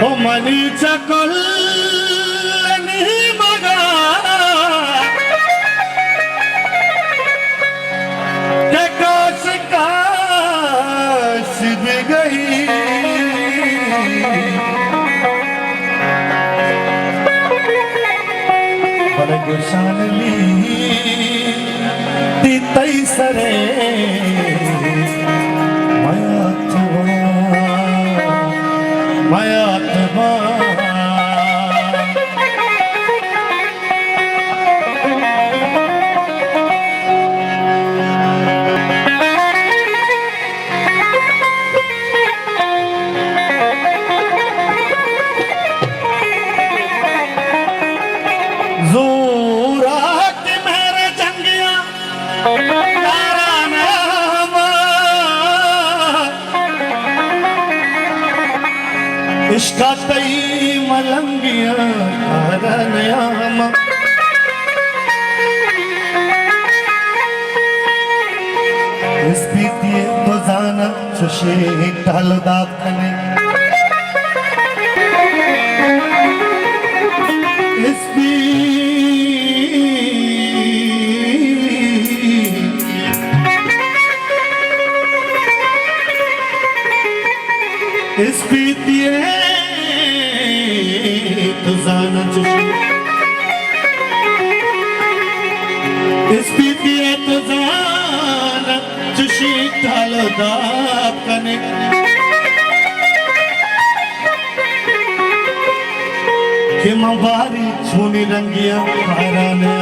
हो मनीचा कोल्लनी मगा के काश काश भी गई पर गुशानली ती तई सरे मायात्मा जोरात मेरे जंगिया तारा नाम इसका तई मलंगिया तारा नाम इस बीती तो जाना चुशे टाल दाखने इस बीती तो जाना चुशे इस बीती तो जाना चुशी टाल दाखने कि मबारी छूनी रंगिया तारा ने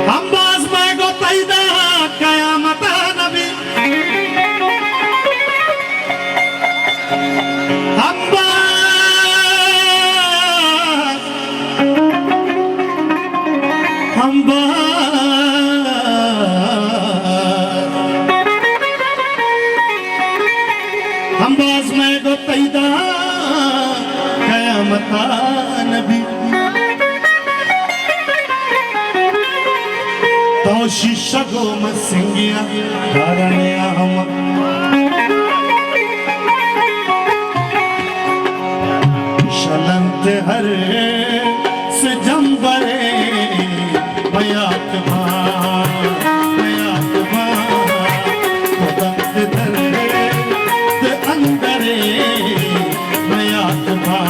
हम बाज में गो तैदा कयामत नबी हम बाज में गो तैदा कयामत नबी तो शीशा गो मसिंगिया तारने हम शलंत हर से जंबरे मयात्मा तो दंत धरे ते अंदरे मयात्मा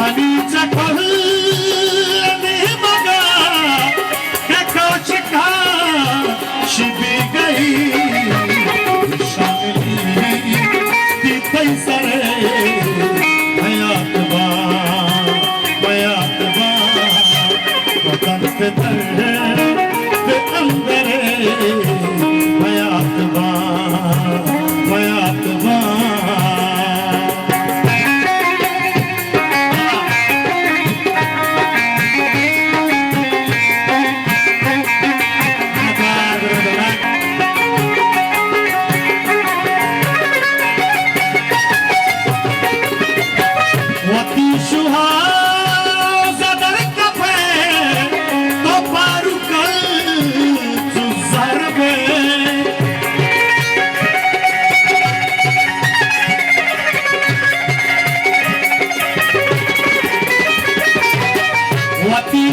मनीचा कहने मगा के कोच का शिबी गई शामिली ती पैसरे हयात बा वतन पे पे अंदर हयात बा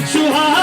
Suha